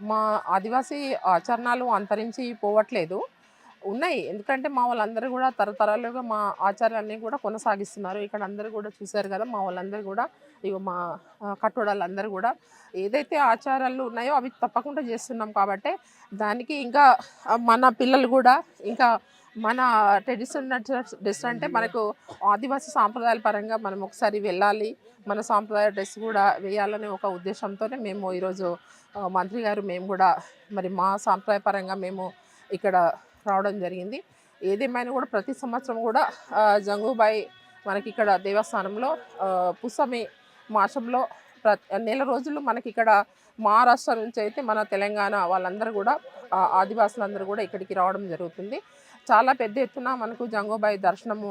మా ఆదివాసీ ఆచరణలు అంతరించి పోవట్లేదు. ఉన్నాయి. ఎందుకంటే మా వాళ్ళందరూ గూడా తరతరాలుగా మా ఆచారాలన్నీ గూడా కొనసాగిస్తున్నారు. ఇక్కడ అందరూ గూడా చూసారు గదా! మా వాళ్ళందరూ గూడా ఇగో మా కట్టోడాళ్ళందరూ గూడా ఏదైతే ఆచారాలు ఉన్నాయో అవి తప్పకుండా జేస్తున్నాం కాబట్టే దానికి ఇంకా మన పిల్లలు గూడా ఇంకా మన ట్రెడిషనల్ డ్రెస్ అంటే మనకు ఆదివాసీ సాంప్రదాయాల పరంగా మనం ఒకసారి వెళ్ళాలి. మన సాంప్రదాయ డ్రెస్ గూడా వేయాలనే ఒక ఉద్దేశంతోనే మేము ఈరోజు మంత్రి గారు మేము గూడా మరి మా సాంప్రదాయ పరంగా మేము ఇక్కడ రావడం జరిగింది. ఏదేమైనా కూడా ప్రతి సంవత్సరం కూడా జంగుబాయి మనకిక్కడ దేవస్థానంలో పుసమి మాసంలో నెల రోజులు మనకిక్కడ మహారాష్ట్ర నుంచి అయితే మన తెలంగాణ వాళ్ళందరూ కూడా ఆదివాసులందరూ కూడా ఇక్కడికి రావడం జరుగుతుంది. చాలా పెద్ద ఎత్తున మనకు జంగుబాయి దర్శనము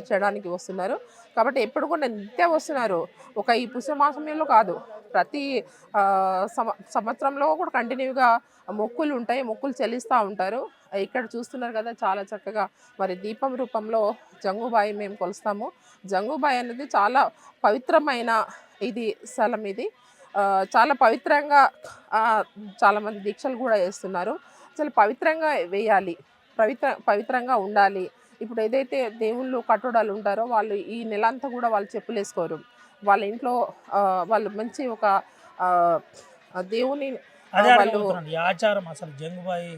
చేయడానికి వస్తున్నారు. కాబట్టి ఎప్పుడు కూడా నిత్యం వస్తున్నారు. ఒక ఈ పుష్యమాసంలో కాదు, ప్రతి సంవత్సరంలో కూడా కంటిన్యూగా మొక్కులు ఉంటాయి. మొక్కులు చెల్లిస్తూ ఉంటారు. ఇక్కడ చూస్తున్నారు కదా చాలా చక్కగా మరి దీపం రూపంలో జంగుబాయి మేము కొలుస్తాము. జంగుబాయి అనేది చాలా పవిత్రమైన ఇది స్థలం ఇది. చాలా పవిత్రంగా చాలామంది దీక్షలు కూడా చేస్తున్నారు. చాలా పవిత్రంగా వేయాలి, పవిత్రంగా ఉండాలి. ఇప్పుడు ఏదైతే దేవుళ్ళు కట్టడాలు ఉంటారో వాళ్ళు ఈ నెలంతా కూడా వాళ్ళు చెప్పులేసుకోరు. వాళ్ళ ఇంట్లో వాళ్ళు మంచి ఒక దేవుని అదే వాళ్ళు అడగబోతున్నాను. ఈ ఆచారం అసలు జంగుబాయి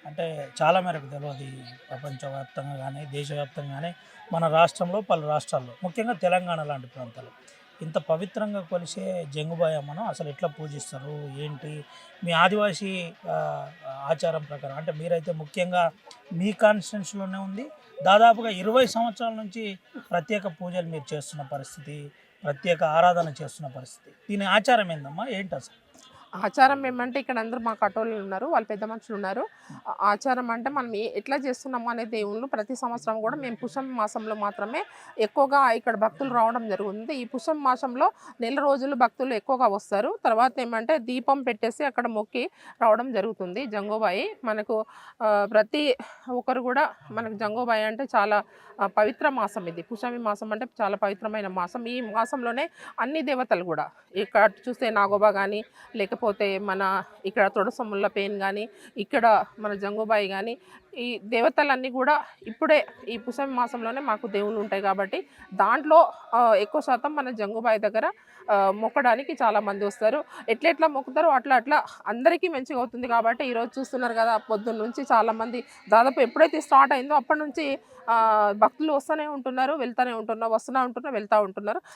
అంటే చాలా మేరకు తెలియదు. ప్రపంచవ్యాప్తంగా కానీ, దేశవ్యాప్తంగా కానీ, మన రాష్ట్రంలో పలు రాష్ట్రాల్లో ముఖ్యంగా తెలంగాణ లాంటి ప్రాంతాలు ఇంత పవిత్రంగా కొలిసే జంగుబాయి అమ్మను అసలు ఎట్లా పూజిస్తారు ఏంటి? మీ ఆదివాసీ ఆచారం ప్రకారం అంటే మీరైతే ముఖ్యంగా మీ కాన్స్టిట్యున్సీలోనే ఉంది. దాదాపుగా 20 సంవత్సరాల నుంచి ప్రత్యేక పూజలు మీరు చేస్తున్న పరిస్థితి, ప్రత్యేక ఆరాధన చేస్తున్న పరిస్థితి. దీని ఆచారం ఏందమ్మా? ఏంటి అసలు? ఆచారం ఏమంటే ఇక్కడ అందరూ మా కటోళ్ళు ఉన్నారు, వాళ్ళు పెద్ద మనుషులు ఉన్నారు. ఆచారం అంటే మనం ఎట్లా చేస్తున్నాము అనే దేవుళ్ళు ప్రతి సంవత్సరం కూడా మేము పుష్యం మాసంలో మాత్రమే ఎక్కువగా ఇక్కడ భక్తులు రావడం జరుగుతుంది. ఈ పుష్యం మాసంలో నెల రోజులు భక్తులు ఎక్కువగా వస్తారు. తర్వాత ఏమంటే దీపం పెట్టేసి అక్కడ మొక్కి రావడం జరుగుతుంది. జంగోబాయి మనకు ప్రతి ఒక్కరు కూడా మనకు జంగోబాయి అంటే చాలా పవిత్ర మాసం ఇది. పుష్యమి మాసం అంటే చాలా పవిత్రమైన మాసం. ఈ మాసంలోనే అన్ని దేవతలు కూడా ఇక్కడ చూస్తే నాగోబా కానీ లేకపోతే మన ఇక్కడ తొడసముళ్ళ పెయిన్ కానీ ఇక్కడ మన జంగుబాయి కానీ ఈ దేవతలన్నీ కూడా ఇప్పుడే ఈ పుష్యమి మాసంలోనే మాకు దేవుళ్ళు ఉంటాయి కాబట్టి దాంట్లో ఎక్కువ శాతం మన జంగుబాయి దగ్గర మొక్కడానికి చాలామంది వస్తారు. ఎట్లా మొక్కుతారో అట్లా అందరికీ మంచిగా అవుతుంది కాబట్టి ఈరోజు చూస్తున్నారు కదా పొద్దున్న నుంచి చాలామంది దాదాపు ఎప్పుడైతే స్టార్ట్ అయిందో అప్పటి నుంచి భక్తులు వస్తూనే ఉంటున్నారు, వెళ్తూనే ఉంటున్నారు, వస్తూనే ఉంటున్నారు, వెళ్తూ ఉంటున్నారు.